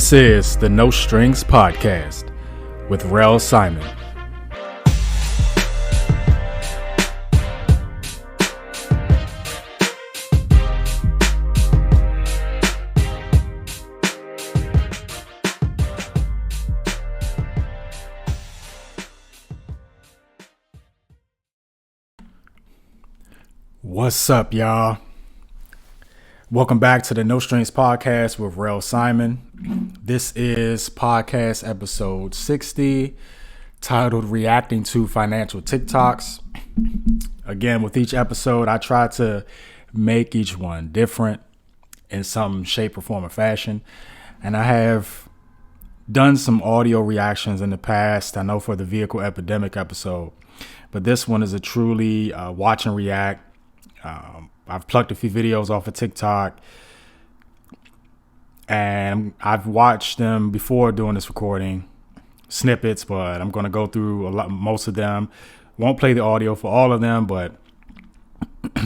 This is the No Strings Podcast with Rel Simon. What's up, y'all? Welcome back to the No Strings Podcast with Rel Simon. This is podcast episode 60, titled Reacting to Financial TikToks. Again, with each episode, I try to make each one different in some shape or form or fashion. And I have done some audio reactions in the past, I know for the vehicle epidemic episode, but this one is a truly watch and react. I've plucked a few videos off of TikTok and I've watched them before doing this recording, snippets, but I'm going to go through most of them. Won't play the audio for all of them, but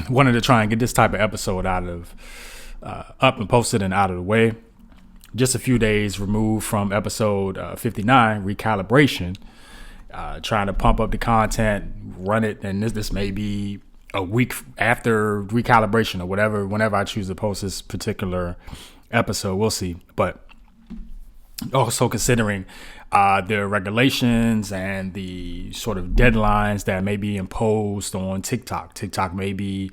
wanted to try and get this type of episode out of up and posted and out of the way. Just a few days removed from episode 59, Recalibration, trying to pump up the content, run it, and this may be a week after recalibration or whatever, whenever I choose to post this particular episode, we'll see. But also considering the regulations and the sort of deadlines that may be imposed on TikTok. TikTok may be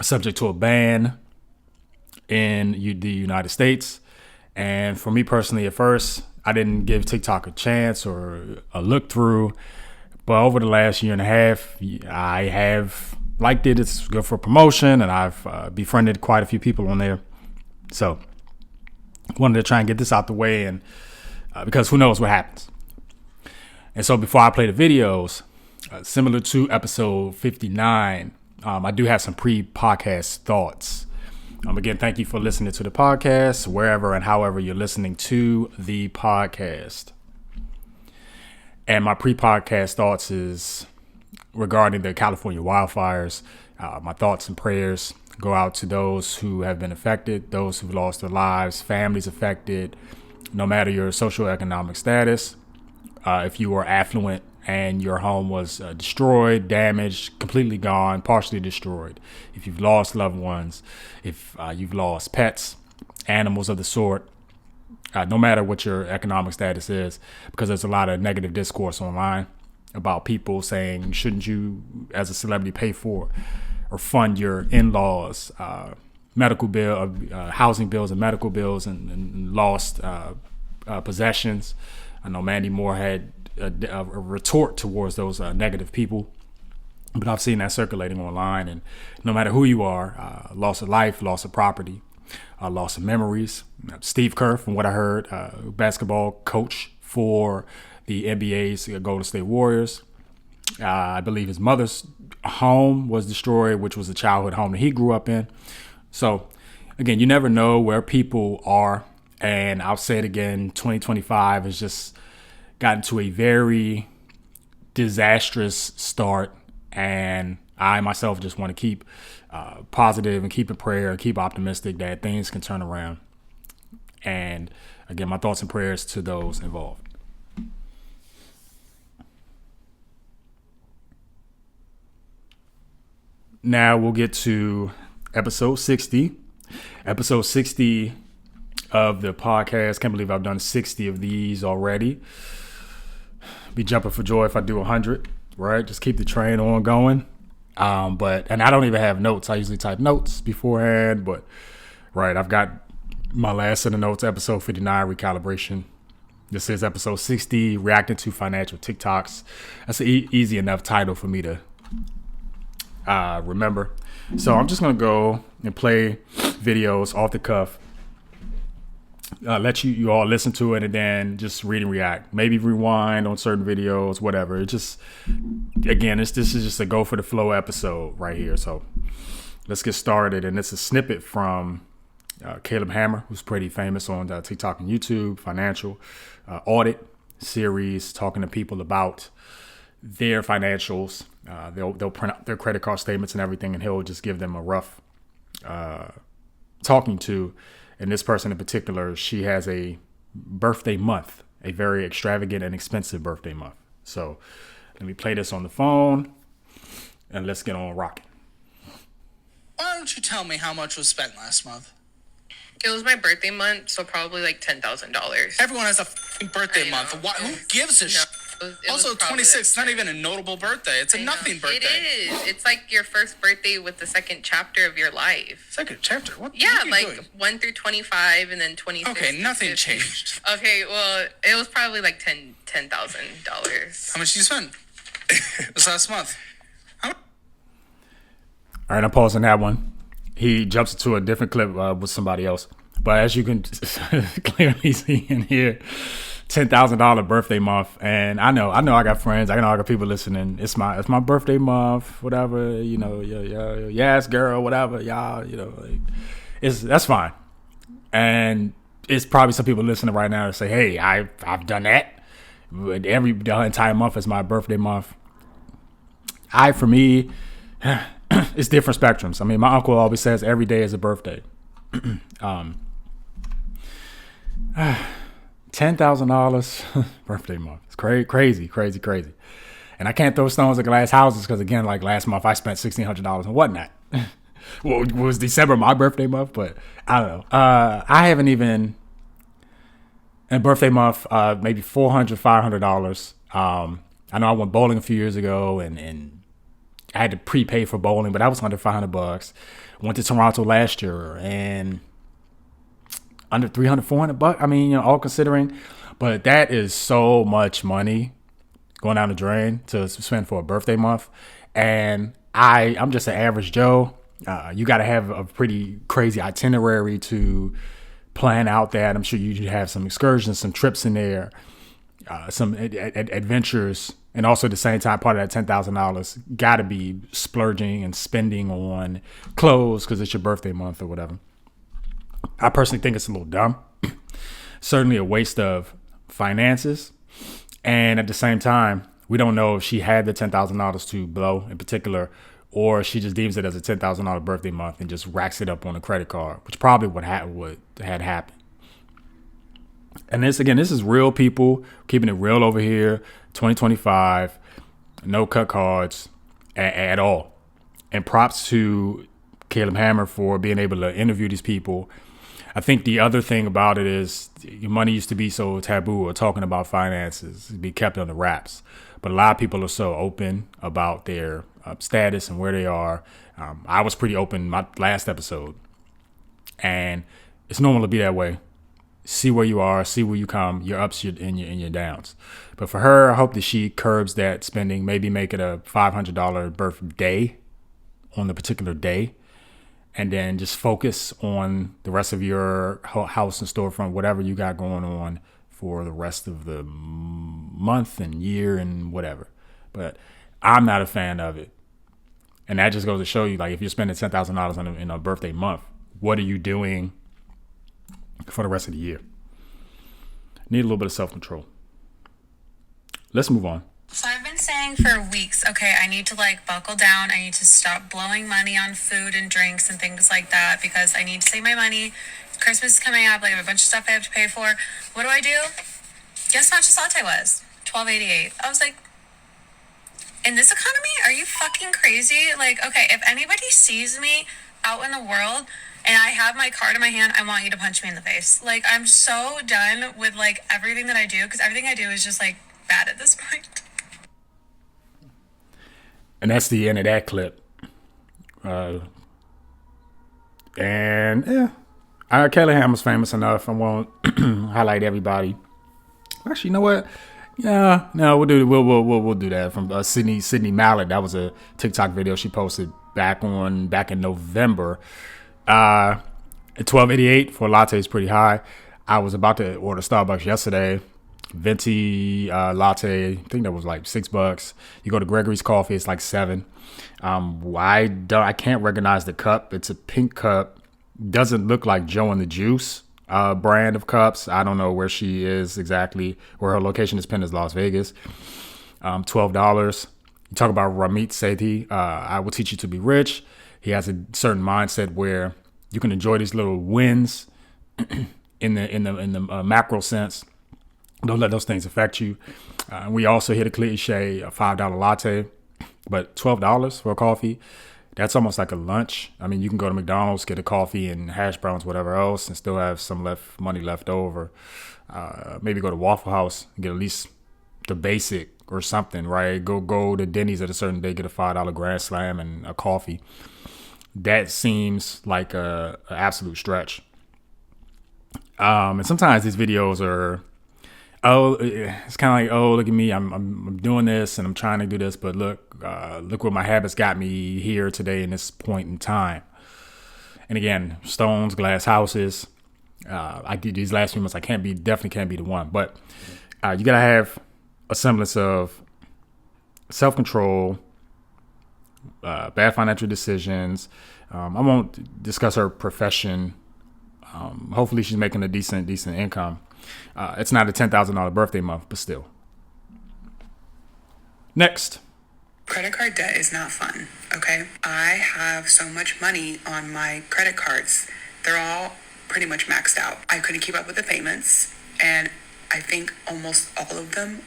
subject to a ban in the United States. And for me personally, at first, I didn't give TikTok a chance or a look through. But over the last year and a half, I have liked it. It's good for promotion, and I've befriended quite a few people on there. So wanted to try and get this out the way, and because who knows what happens. And so before I play the videos, similar to episode 59, I do have some pre-podcast thoughts. Again, thank you for listening to the podcast, wherever and however you're listening to the podcast. And my pre-podcast thoughts is regarding the California wildfires. My thoughts and prayers go out to those who have been affected, those who've lost their lives, families affected, no matter your socioeconomic status. If you are affluent and your home was destroyed, damaged, completely gone, partially destroyed. If you've lost loved ones, if you've lost pets, animals of the sort, no matter what your economic status is, because there's a lot of negative discourse online about people saying, shouldn't you as a celebrity pay for or fund your in-laws, medical bill, housing bills and medical bills and lost possessions. I know Mandy Moore had a retort towards those negative people, but I've seen that circulating online, and no matter who you are, loss of life, loss of property, loss of memories. Steve Kerr, from what I heard, basketball coach for the NBA's Golden State Warriors. I believe his mother's home was destroyed, which was a childhood home that he grew up in. So, again, you never know where people are. And I'll say it again, 2025 has just gotten to a very disastrous start. And I myself just want to keep positive and keep in prayer and keep optimistic that things can turn around. And again, my thoughts and prayers to those involved. Now we'll get to episode 60. Episode 60 of the podcast. Can't believe I've done 60 of these already. Be jumping for joy if I do 100, right? Just keep the train on going. And I don't even have notes. I usually type notes beforehand, but right, I've got my last set of notes, episode 59, Recalibration. This is episode 60, Reacting to Financial TikToks. That's an easy enough title for me to remember. So I'm just going to go and play videos off the cuff. Let you all listen to it and then just read and react. Maybe rewind on certain videos, whatever. It just, again, this is just a go for the flow episode right here. So let's get started. And it's a snippet from Caleb Hammer, who's pretty famous on TikTok and YouTube, financial audit series, talking to people about their financials. They'll print out their credit card statements and everything, and he'll just give them a rough talking to And this person in particular, she has a birthday month, a very extravagant and expensive birthday month. So let me play this on the phone and let's get on rocking. Why don't you tell me how much was spent last month? It was my birthday month, so probably like $10,000. Everyone has a birthday month. Who gives a shit? Also, 26, not even a notable birthday. It's a nothing birthday. It is. It's like your first birthday with the second chapter of your life. Second chapter? What Yeah, are you like doing? 1 through 25 and then 26. Okay, nothing changed. Okay, well, it was probably like $10,000. How much did you spend this last month? All right, I'm pausing that one. He jumps into a different clip with somebody else. But as you can clearly see in here, $10,000 birthday month. And I know I got friends. I know I got people listening. It's my birthday month, whatever, yes, girl, whatever, y'all, like, that's fine. And it's probably some people listening right now to say, hey, I've done that. The entire month is my birthday month. For me, it's different spectrums. I mean, my uncle always says every day is a birthday. $10,000 birthday month. It's crazy. And I can't throw stones at glass houses because, again, like last month, I spent $1,600 and whatnot. Well, it was December my birthday month, but I don't know. I haven't even, in birthday month, maybe $400, $500. I know I went bowling a few years ago and I had to prepay for bowling, but that was under $500. Went to Toronto last year and under $300, $400. I mean, all considering, but that is so much money going down the drain to spend for a birthday month. And I'm just an average Joe. You got to have a pretty crazy itinerary to plan out that. I'm sure you have some excursions, some trips in there, some adventures. And also at the same time, part of that $10,000 got to be splurging and spending on clothes because it's your birthday month or whatever. I personally think it's a little dumb. Certainly a waste of finances. And at the same time, we don't know if she had the $10,000 to blow in particular, or she just deems it as a $10,000 birthday month and just racks it up on a credit card, which probably what had happened. And this is real people keeping it real over here, 2025, no cut cards at all. And props to Caleb Hammer for being able to interview these people. I think the other thing about it is money used to be so taboo, or talking about finances be kept under wraps. But a lot of people are so open about their status and where they are. I was pretty open in my last episode. And it's normal to be that way. See where you are, see where you come, your ups and your downs. But for her, I hope that she curbs that spending, maybe make it a $500 birthday on the particular day. And then just focus on the rest of your house and storefront, whatever you got going on for the rest of the month and year and whatever. But I'm not a fan of it. And that just goes to show you, like, if you're spending $10,000 in a birthday month, what are you doing for the rest of the year? Need a little bit of self-control. Let's move on. So I've been saying for weeks, okay, I need to buckle down. I need to stop blowing money on food and drinks and things like that because I need to save my money. Christmas is coming up. I have a bunch of stuff I have to pay for. What do? Guess how much this latte was? $12.88. I was like, in this economy, are you fucking crazy? Okay, if anybody sees me out in the world and I have my card in my hand, I want you to punch me in the face. I'm so done with everything that I do because everything I do is just bad at this point. And that's the end of that clip. Kelly Hammer's famous enough. I won't highlight everybody. Actually, you know what? Yeah, no, we'll do that. From Sydney Mallett. That was a TikTok video she posted back in November. $12.88 for a latte is pretty high. I was about to order Starbucks yesterday. Venti latte, I think that was $6. You go to Gregory's Coffee, it's $7. I can't recognize the cup. It's a pink cup. Doesn't look like Joe and the Juice brand of cups. I don't know where she is exactly, where her location is pinned as Las Vegas. $12. You talk about Ramit Sethi. I will teach you to be rich. He has a certain mindset where you can enjoy these little wins in the macro sense. Don't let those things affect you. We also hit a cliche, a $5 latte, but $12 for a coffee. That's almost like a lunch. I mean, you can go to McDonald's, get a coffee and hash browns, whatever else, and still have some money left over. Maybe go to Waffle House and get at least the basic or something, right? Go to Denny's at a certain day, get a $5 Grand Slam and a coffee. That seems like a absolute stretch. And sometimes these videos are, it's kind of like, look at me, I'm doing this and I'm trying to do this, but look what my habits got me here today in this point in time. And again, stones, glass houses. I did these last few months. Definitely can't be the one, but you gotta have a semblance of self-control, bad financial decisions. I won't discuss her profession. Hopefully she's making a decent income. It's not a $10,000 birthday month, but still. Next. Credit card debt is not fun, okay? I have so much money on my credit cards. They're all pretty much maxed out. I couldn't keep up with the payments, and I think almost all of them,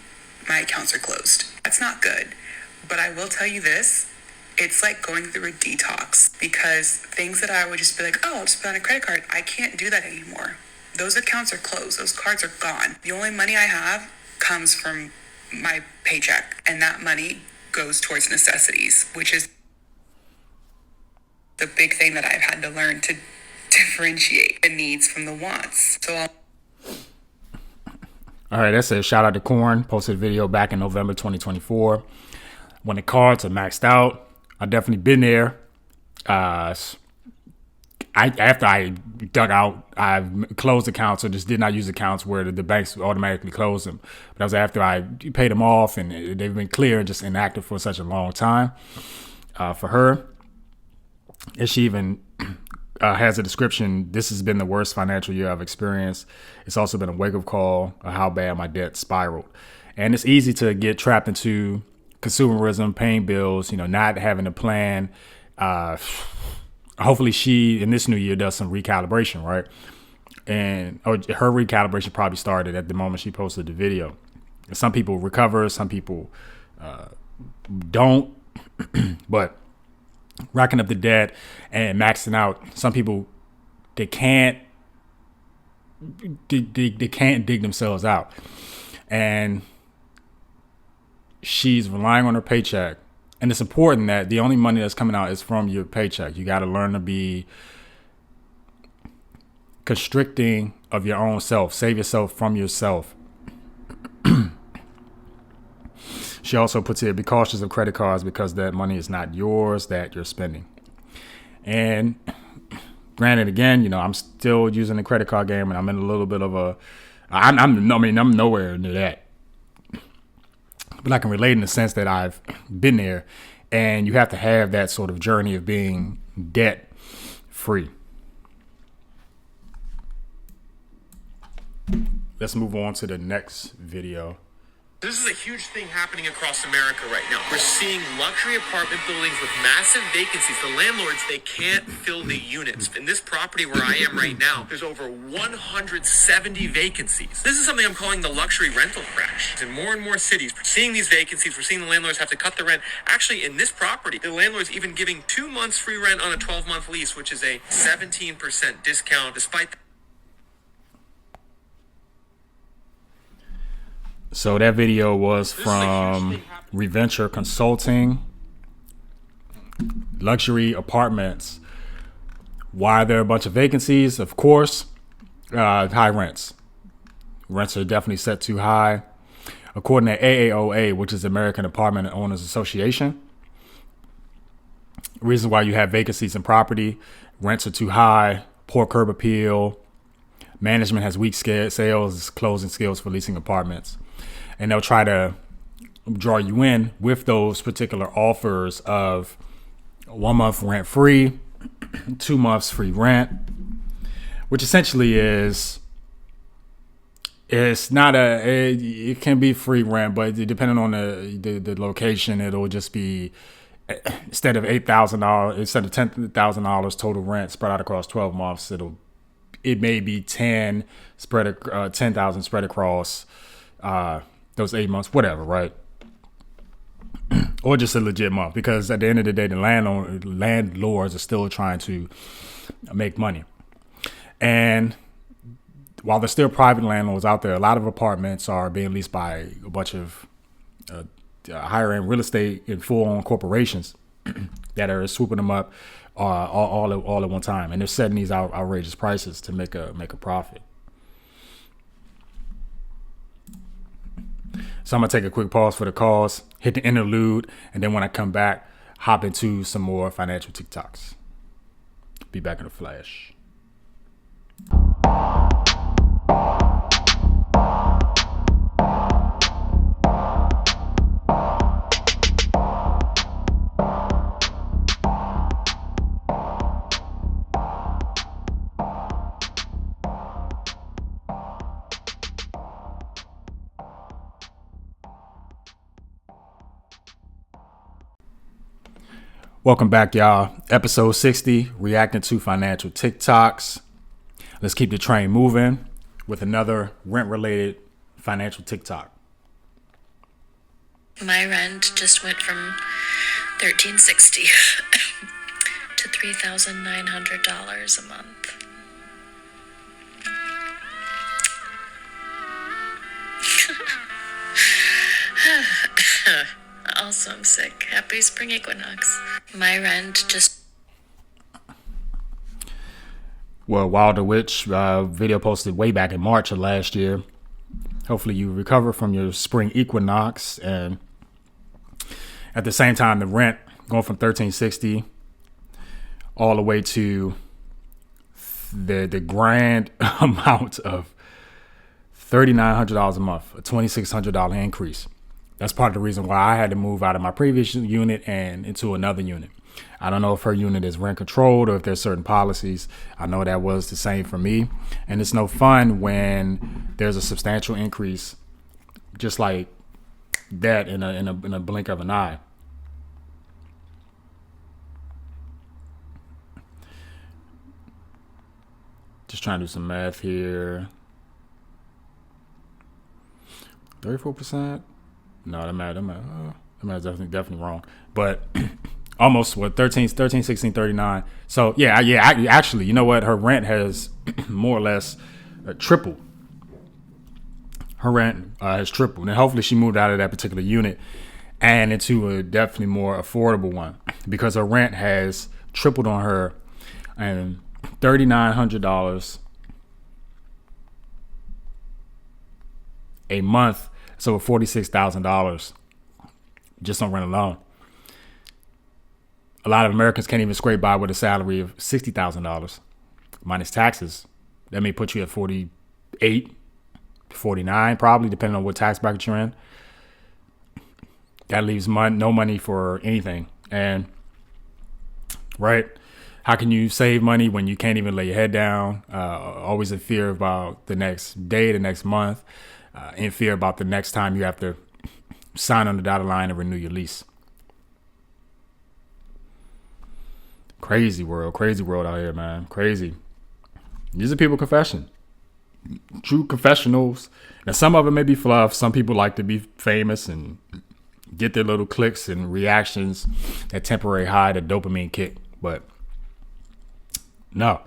my accounts are closed. That's not good. But I will tell you this, it's like going through a detox, because things that I would just be like, oh, I'll just put on a credit card, I can't do that anymore. Those accounts are closed. Those cards are gone. The only money I have comes from my paycheck, and that money goes towards necessities, which is the big thing that I've had to learn to differentiate the needs from the wants. So all right, that's a shout out to Corn. Posted a video back in November 2024. When the cards are maxed out, I've definitely been there. After I dug out, I've closed accounts or just did not use accounts where the banks automatically close them. But that was after I paid them off and they've been clear and just inactive for such a long time. For her, and she even has a description, this has been the worst financial year I've experienced. It's also been a wake-up call of how bad my debt spiraled. And it's easy to get trapped into consumerism, paying bills, not having a plan. Hopefully she, in this new year, does some recalibration, right? And her recalibration probably started at the moment she posted the video. Some people recover, some people don't. But racking up the debt and maxing out, some people, they can't dig themselves out. And she's relying on her paycheck. And it's important that the only money that's coming out is from your paycheck. You got to learn to be constricting of your own self. Save yourself from yourself. She also puts here, be cautious of credit cards because that money is not yours that you're spending. And granted, again, I'm still using the credit card game and I'm in a little bit of I'm nowhere near that. But I can relate in the sense that I've been there, and you have to have that sort of journey of being debt free. Let's move on to the next video. This is a huge thing happening across America right now. We're seeing luxury apartment buildings with massive vacancies. The landlords, they can't fill the units. In this property where I am right now, there's over 170 vacancies. This is something I'm calling the luxury rental crash. In more and more cities, we're seeing these vacancies. We're seeing the landlords have to cut the rent. Actually, in this property, the landlord's even giving 2 months free rent on a 12-month lease, which is a 17% discount, despite So that video was from Reventure Consulting. Luxury apartments. Why are there a bunch of vacancies? Of course, high rents. Rents are definitely set too high. According to AAOA, which is American Apartment Owners Association, reason why you have vacancies in property, rents are too high, poor curb appeal, management has weak sales, closing skills for leasing apartments. And they'll try to draw you in with those particular offers of 1 month rent free, 2 months free rent, which essentially is, it can be free rent, but depending on the location, it'll just be, instead of $8,000, instead of $10,000 total rent spread out across 12 months, it'll it may be 10,000 spread across those 8 months, whatever, right? Or just a legit month, because at the end of the day, the landlords are still trying to make money. And while there's still private landlords out there, a lot of apartments are being leased by a bunch of higher end real estate and full on corporations that are swooping them up all at one time, and they're setting these outrageous prices to make a profit. So I'm gonna take a quick pause for the calls, hit the interlude, and then when I come back, hop into some more financial TikToks. Be back in a flash. Welcome back, y'all. Episode 60, reacting to financial TikToks. Let's keep the train moving with another rent-related financial TikTok. My rent just went from $1,360 to $3,900 a month. Also, I'm sick. Happy spring equinox. My rent just... Well, Wilder Witch video posted way back in March of last year. Hopefully you recover from your spring equinox. And at the same time, the rent going from $1,360 all the way to the grand amount of $3,900 a month, a $2,600 increase. That's part of the reason why I had to move out of my previous unit and into another unit. I don't know if her unit is rent controlled or if there's certain policies. I know that was the same for me. And it's no fun when there's a substantial increase just like that in a blink of an eye. Just trying to do some math here. 34%? No, that math is definitely wrong. But almost 13, 16, 39. So yeah. Actually, you know what? Her rent has more or less tripled. Her rent has tripled, and hopefully she moved out of that particular unit and into a definitely more affordable one, because her rent has tripled on her, and $3,900 a month. So $46,000 just on rent alone. A lot of Americans can't even scrape by with a salary of $60,000 minus taxes. That may put you at 48, 49, probably, depending on what tax bracket you're in. That leaves no money for anything. And right, how can you save money when you can't even lay your head down? Always in fear about the next day, the next month. In fear about the next time you have to sign on the dotted line and renew your lease. Crazy world out here, man. Crazy. These are people confessing. True confessionals. Now, some of it may be fluff. Some people like to be famous and get their little clicks and reactions, that temporary high, the dopamine kick. But no.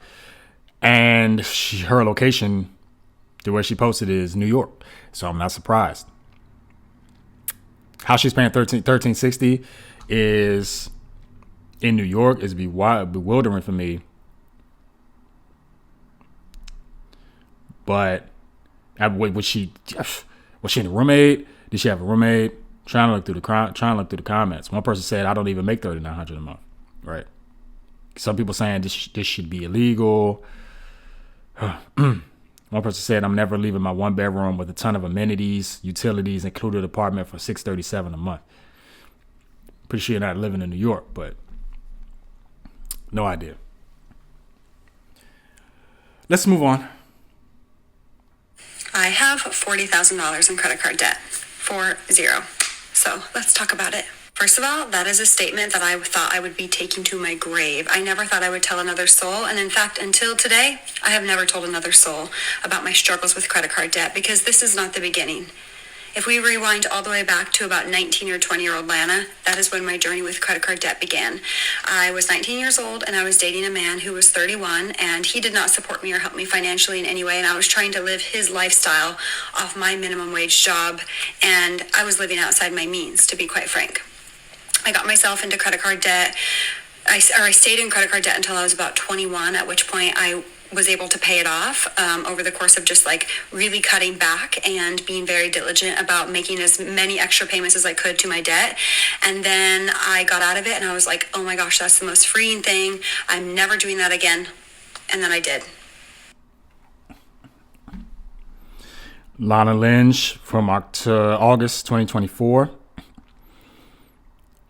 And her location, to where she posted, is New York. So I'm not surprised. How she's paying $1,360 is in New York is bewildering for me. But was she in a roommate? Did she have a roommate? Trying to look through the comments. One person said, "I don't even make $3,900 a month." Right. Some people saying this should be illegal. One person said, "I'm never leaving my one bedroom with a ton of amenities, utilities, included apartment for $637 a month." Pretty sure you're not living in New York, but no idea. Let's move on. I have $40,000 in credit card debt. 40. So let's talk about it. For First of all, that is a statement that I thought I would be taking to my grave. I never thought I would tell another soul. And in fact, until today, I have never told another soul about my struggles with credit card debt, because this is not the beginning. If we rewind all the way back to about 19 or 20-year-old Lana, that is when my journey with credit card debt began. I was 19 years old and I was dating a man who was 31, and he did not support me or help me financially in any way, and I was trying to live his lifestyle off my minimum wage job, and I was living outside my means, to be quite frank. I got myself into credit card debt. I stayed in credit card debt until I was about 21, at which point I was able to pay it off over the course of just like really cutting back and being very diligent about making as many extra payments as I could to my debt. And then I got out of it and I was like, oh my gosh, that's the most freeing thing. I'm never doing that again. And then I did. Lana Lynch from August 2024.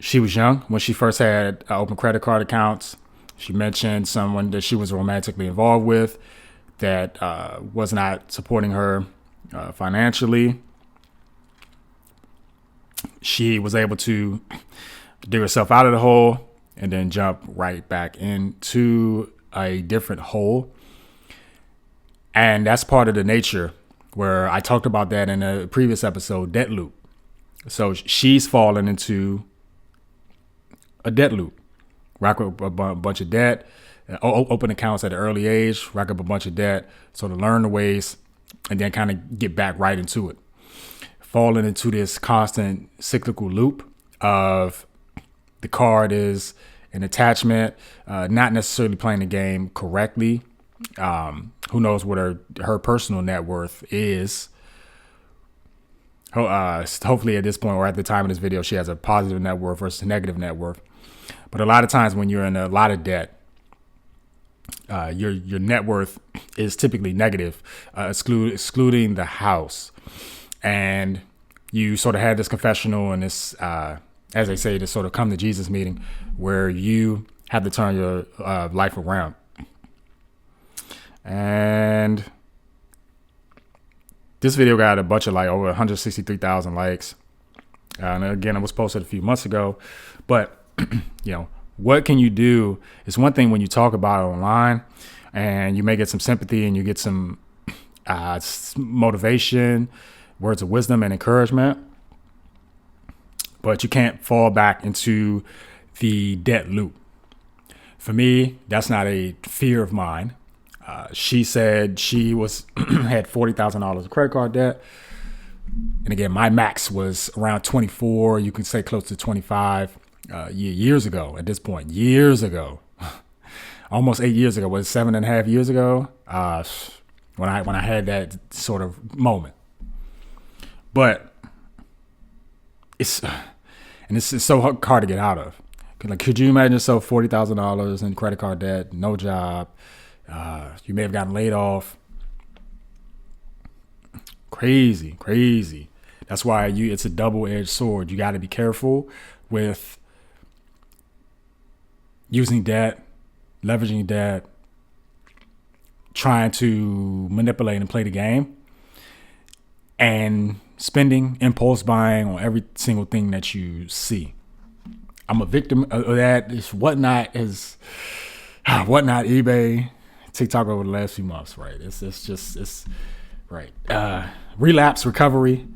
She was young when she first had open credit card accounts. She mentioned someone that she was romantically involved with that was not supporting her financially. She was able to dig herself out of the hole and then jump right back into a different hole. And that's part of the nature, where I talked about that in a previous episode, debt loop. So she's fallen into a debt loop. Rack up a bunch of debt, open accounts at an early age, rack up a bunch of debt, so to learn the ways and then kind of get back right into it. Falling into this constant cyclical loop of the card is an attachment, not necessarily playing the game correctly. Who knows what her personal net worth is. Hopefully at this point, or at the time of this video, she has a positive net worth versus a negative net worth. But a lot of times when you're in a lot of debt, your net worth is typically negative, excluding the house. And you sort of had this confessional and this, as they say, this sort of come to Jesus meeting where you have to turn your life around. And this video got a bunch of over 163,000 likes. And again, it was posted a few months ago, but what can you do? It's one thing when you talk about it online and you may get some sympathy and you get some motivation, words of wisdom and encouragement, but you can't fall back into the debt loop. For me, that's not a fear of mine. She said she had $40,000 of credit card debt. And again, my max was around 24. You could say close to 25 years ago at this point. Years ago. Almost 8 years ago. Was it 7.5 years ago? When I had that sort of moment. But it's so hard to get out of. Like, could you imagine yourself $40,000 in credit card debt, no job? You may have gotten laid off. Crazy. That's why it's a double-edged sword. You got to be careful with using debt, leveraging debt, trying to manipulate and play the game, and spending, impulse buying on every single thing that you see. I'm a victim of that. It's Whatnot, eBay, TikTok over the last few months, right? It's right. Relapse recovery.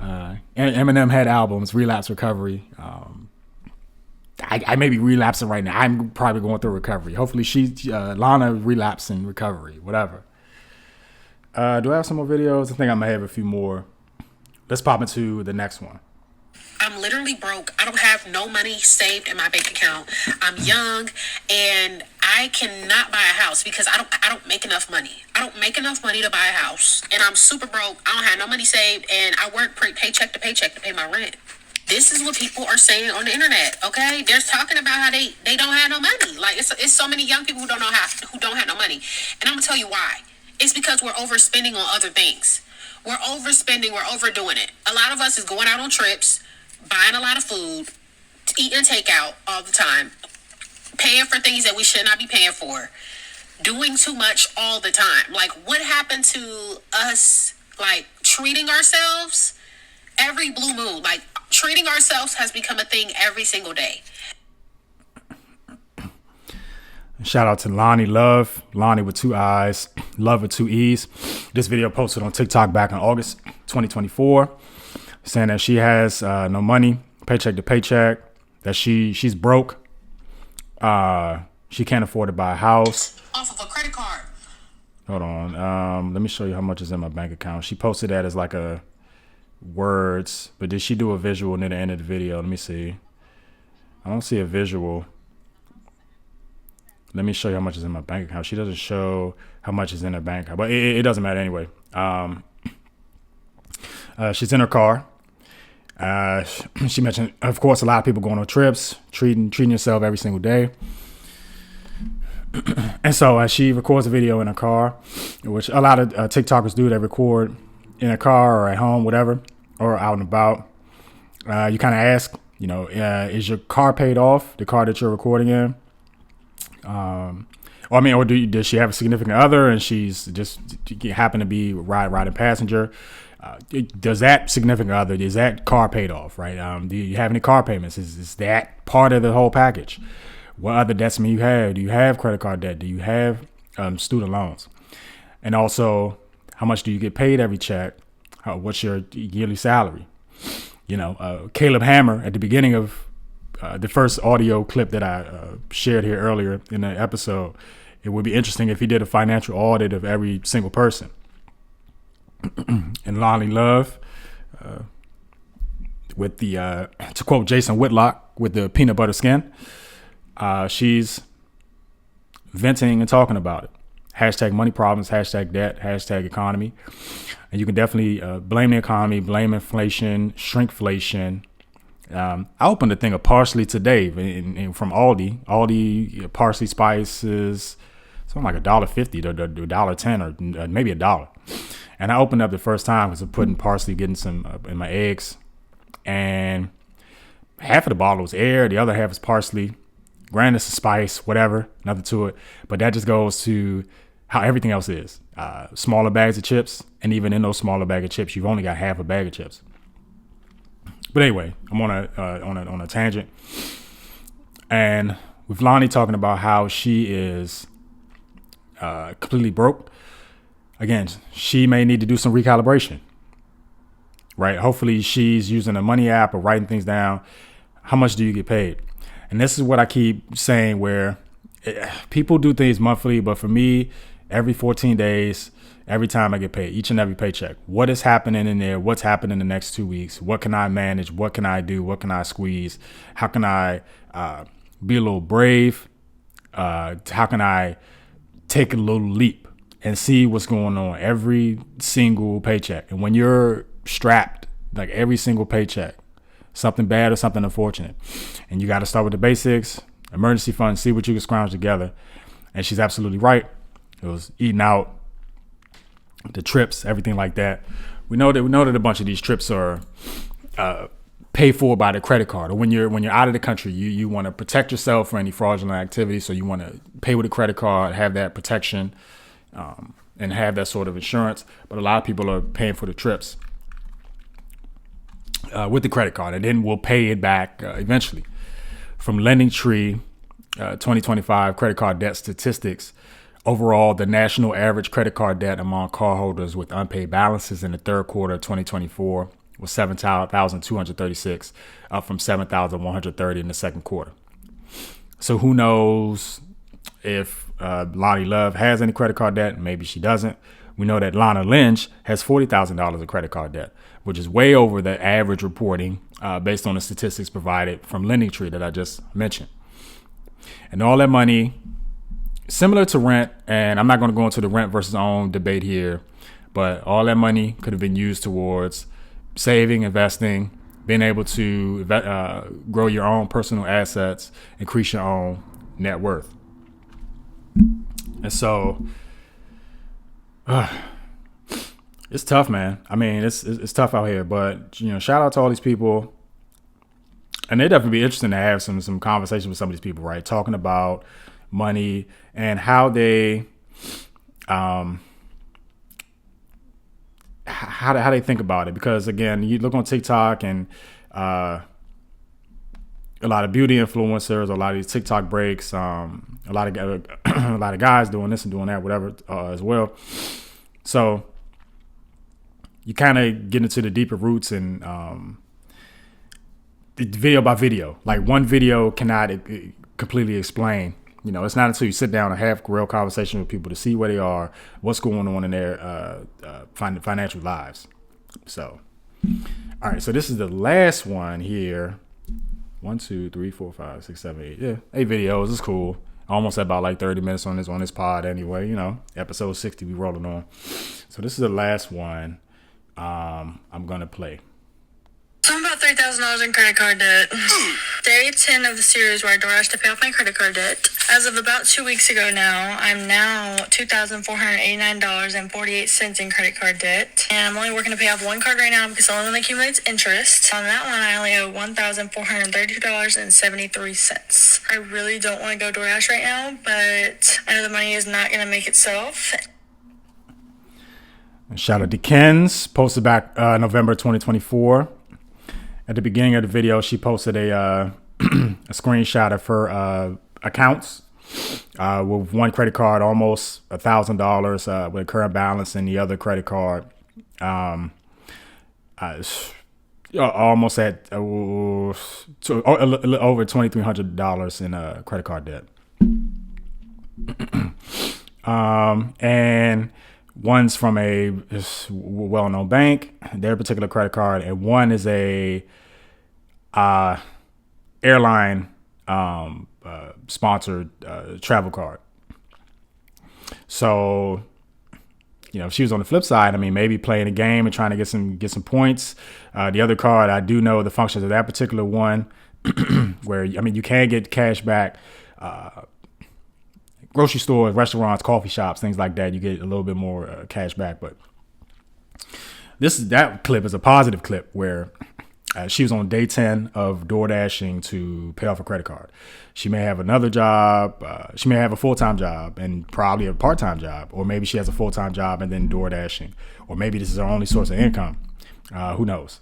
Eminem had albums, relapse recovery. I may be relapsing right now. I'm probably going through recovery. Hopefully Lana relapsing recovery, whatever. Do I have some more videos? I think I may have a few more. Let's pop into the next one. I'm literally broke. I don't have no money saved in my bank account. I'm young and I cannot buy a house because I don't make enough money. I don't make enough money to buy a house. And I'm super broke. I don't have no money saved and I work paycheck to paycheck to pay my rent. This is what people are saying on the internet, okay? They're talking about how they don't have no money. Like it's so many young people who don't have no money. And I'm gonna tell you why. It's because we're overspending on other things. We're overspending, we're overdoing it. A lot of us is going out on trips, buying a lot of food, eating takeout all the time, paying for things that we should not be paying for, doing too much all the time. Like, what happened to us, like, treating ourselves every blue moon? Like, Treating ourselves has become a thing every single day. Shout out to Lonnie Love, Lonnie with 2 I's, Love with 2 E's. This video posted on TikTok back in August 2024, saying that she has no money, paycheck to paycheck, that she's broke. She can't afford to buy a house. Off of a credit card. Hold on. Let me show you how much is in my bank account. She posted that as like a words, but did she do a visual near the end of the video? Let me see. I don't see a visual. Let me show you how much is in my bank account. She doesn't show how much is in her bank account, but it doesn't matter anyway. She's in her car. She mentioned, of course, a lot of people going on trips, treating yourself every single day. And so she records a video in her car, which a lot of TikTokers do. They record in a car or at home, whatever, or out and about. You kind of ask, is your car paid off, the car that you're recording in? Or does she have a significant other and she's just happen to be riding passenger? Does that significant other, is that car paid off, right? Do you have any car payments? Is that part of the whole package? What other debts do you have? Do you have credit card debt? Do you have student loans? And also, how much do you get paid every check? What's your yearly salary? Caleb Hammer at the beginning of the first audio clip that I shared here earlier in the episode, it would be interesting if he did a financial audit of every single person. And Lonnie Love, with the, to quote Jason Whitlock, with the peanut butter skin, she's venting and talking about it. Hashtag money problems, hashtag debt, hashtag economy. And you can definitely blame the economy, blame inflation, shrinkflation. I opened a thing of parsley today from Aldi parsley spices, something like $1.50 to $1.10 or maybe $1. And I opened up the first time because I'm putting parsley, getting some in my eggs, and half of the bottle was air, the other half is parsley. Granted, it's a spice, whatever, nothing to it, but that just goes to how everything else is. Smaller bags of chips, and even in those smaller bag of chips, you've only got half a bag of chips. But anyway, I'm on a tangent, and with Lonnie talking about how she is completely broke. Again, she may need to do some recalibration, right? Hopefully, she's using a money app or writing things down. How much do you get paid? And this is what I keep saying, where people do things monthly, but for me, every 14 days. Every time I get paid, each and every paycheck, what is happening in there? What's happening in the next 2 weeks? What can I manage? What can I do? What can I squeeze? How can I be a little brave? How can I take a little leap and see what's going on every single paycheck? And when you're strapped, like every single paycheck, something bad or something unfortunate, and you got to start with the basics, emergency fund, see what you can scrounge together. And she's absolutely right. It was eating out, the trips, everything like that. We know that a bunch of these trips are paid for by the credit card. Or when you're out of the country, you want to protect yourself for any fraudulent activity, so you want to pay with a credit card, have that protection, and have that sort of insurance. But a lot of people are paying for the trips with the credit card, and then we'll pay it back eventually. From LendingTree 2025 credit card debt statistics. Overall, the national average credit card debt among cardholders with unpaid balances in the third quarter of 2024 was 7,236, up from 7,130 in the second quarter. So who knows if Lonnie Love has any credit card debt? Maybe she doesn't. We know that Lana Lynch has $40,000 of credit card debt, which is way over the average reporting based on the statistics provided from LendingTree that I just mentioned. And all that money, similar to rent, and I'm not going to go into the rent versus own debate here, but all that money could have been used towards saving, investing, being able to grow your own personal assets, increase your own net worth. And so it's tough, man. I mean, it's tough out here, but shout out to all these people. And it'd definitely be interesting to have some conversation with some of these people, right? Talking about money and how they how they think about it. Because again, you look on TikTok and a lot of beauty influencers, a lot of these TikTok breaks, a lot of guys doing this and doing that, whatever, as well. So you kind of get into the deeper roots and video by video. Like one video cannot completely explain. You know, it's not until you sit down and have real conversation with people to see where they are, what's going on in their financial lives. So, all right. So this is the last one here. 1, 2, 3, 4, 5, 6, 7, 8. Yeah, 8 videos. It's cool. Almost about like 30 minutes on this pod anyway. You know, episode 60 we rolling on. So this is the last one. I'm gonna play. So I'm about $3,000 in credit card debt. Day 10 of the series where I DoorDash to pay off my credit card debt. As of about 2 weeks ago now, I'm now $2,489.48 in credit card debt. And I'm only working to pay off one card right now because the only one that accumulates interest. On that one, I only owe $1,432.73. I really don't want to go DoorDash right now, but I know the money is not going to make itself. Shout out to Ken's, posted back November 2024. At the beginning of the video, she posted a screenshot of her accounts with one credit card almost $1,000 with a current balance, and the other credit card almost at over $2,300 in credit card debt. And one's from a well-known bank, their particular credit card, and one is a airline sponsored travel card. So, you know, if she was on the flip side, I mean, maybe playing a game and trying to get some points. The other card, I do know the functions of that particular one, where I mean, you can get cash back. Grocery stores, restaurants, coffee shops, things like that, you get a little bit more cash back. But that clip is a positive clip where she was on day 10 of DoorDashing to pay off a credit card. She may have another job. She may have a full-time job and probably a part-time job, or maybe she has a full-time job and then DoorDashing, or maybe this is her only source of income. Who knows?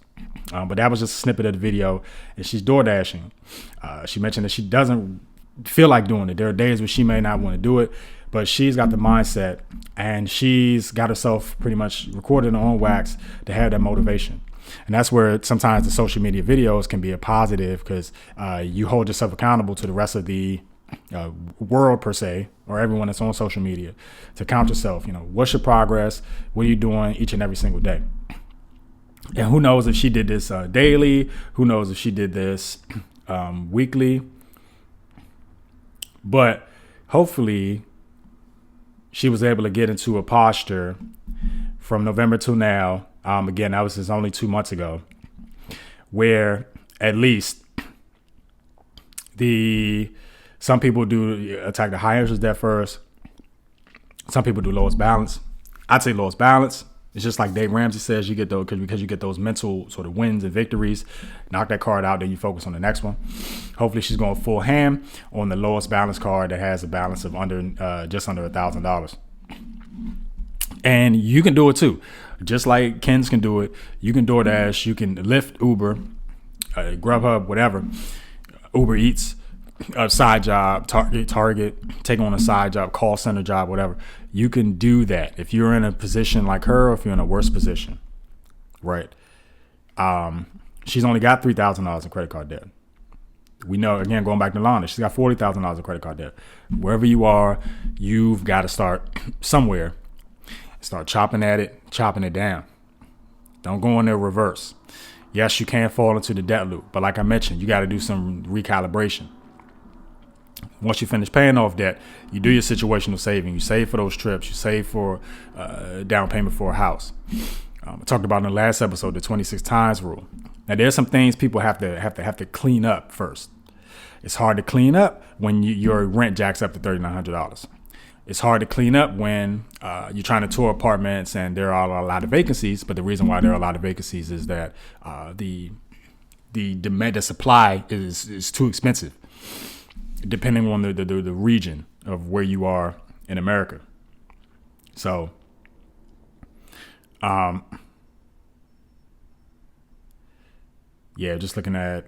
But that was just a snippet of the video, and she's DoorDashing. She mentioned that she doesn't feel like doing it. There are days where she may not want to do it, but she's got the mindset, and she's got herself pretty much recorded on wax to have that motivation. And that's where sometimes the social media videos can be a positive, because you hold yourself accountable to the rest of the world per se, or everyone that's on social media, to count yourself. You know, what's your progress? What are you doing each and every single day? And who knows if she did this daily? Who knows if she did this weekly? But hopefully she was able to get into a posture from November to now. Again, that was just only 2 months ago, where at least some people do attack the high interest debt first. Some people do lowest balance. I'd say lowest balance. It's just like Dave Ramsey says, you get those because you get those mental sort of wins and victories. Knock that card out, then you focus on the next one. Hopefully she's going full ham on the lowest balance card that has a balance of just under $1,000. And you can do it too. Just like Ken's can do it. You can DoorDash, you can Lyft, Uber, Grubhub, whatever. Uber Eats, a side job, Target, take on a side job, call center job, whatever. You can do that if you're in a position like her, or if you're in a worse position, right? She's only got $3,000 in credit card debt. We know, again, going back to Lana, she's got $40,000 in credit card debt. Wherever you are, you've got to start somewhere. Start chopping at it, chopping it down. Don't go in there reverse. Yes, you can fall into the debt loop, but like I mentioned, you got to do some recalibration. Once you finish paying off debt, you do your situational saving. You save for those trips. You save for down payment for a house. I talked about in the last episode the 26 times rule. Now, there's some things people have to clean up first. It's hard to clean up when your rent jacks up to $3,900. It's hard to clean up when you're trying to tour apartments and there are a lot of vacancies. But the reason why there are a lot of vacancies is that the demand, the supply is too expensive, depending on the region of where you are in America. So, yeah, just looking at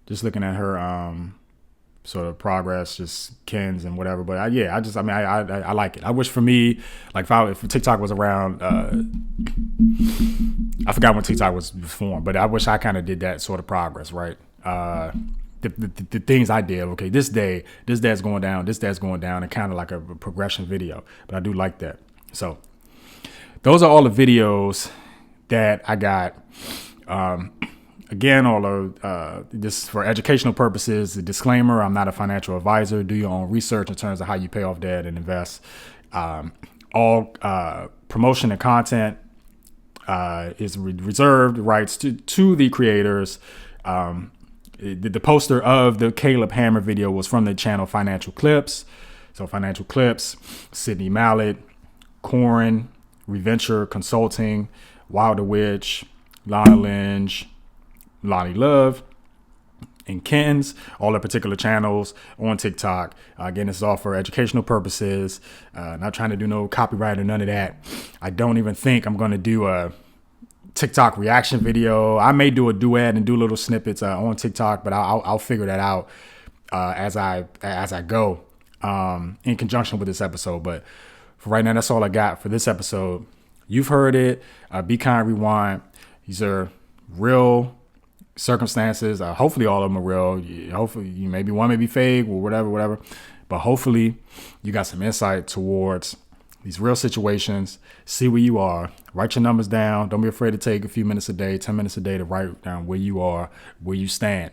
her sort of progress, just Ken's and whatever. But I like it. I wish for me, like if TikTok was around, I forgot when TikTok was formed, but I wish I kind of did that sort of progress, right? The things I did, okay, this dad's going down, and kind of like a progression video. But I do like that. So those are all the videos that I got. Again, all of this for educational purposes. The disclaimer: I'm not a financial advisor. Do your own research in terms of how you pay off debt and invest. All promotion and content is reserved rights to the creators. The poster of the Caleb Hammer video was from the channel Financial Clips. So Financial Clips, Sydney Mallet, Corin, Reventure Consulting, Wilder Witch, Lana Lynch, Lonnie Love, and Ken's, all their particular channels on TikTok. Again, this is all for educational purposes. Not trying to do no copyright or none of that. I don't even think I'm going to do a TikTok reaction video. I may do a duet and do little snippets on TikTok, but I'll figure that out as I go in conjunction with this episode. But for right now, that's all I got for this episode. You've heard it. Be Kind, Rewind. These are real circumstances. Hopefully all of them are real. Hopefully maybe one may be fake or whatever. But hopefully you got some insight towards these real situations. See where you are. Write your numbers down. Don't be afraid to take a few minutes a day, 10 minutes a day to write down where you are, where you stand.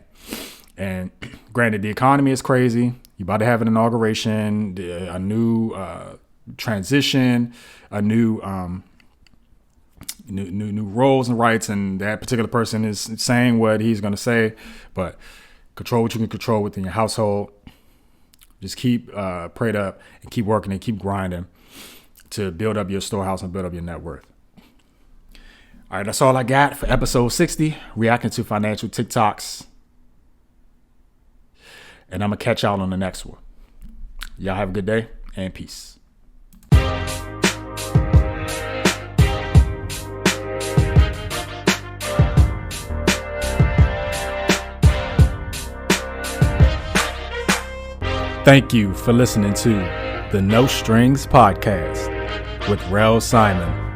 And granted, the economy is crazy. You're about to have an inauguration, a new transition, a new roles and rights, and that particular person is saying what he's going to say. But control what you can control within your household. Just keep prayed up and keep working and keep grinding to build up your storehouse and build up your net worth. All right, that's all I got for episode 60, reacting to financial TikToks. And I'm going to catch y'all on the next one. Y'all have a good day and peace. Thank you for listening to the No Strings Podcast with Rel Simon.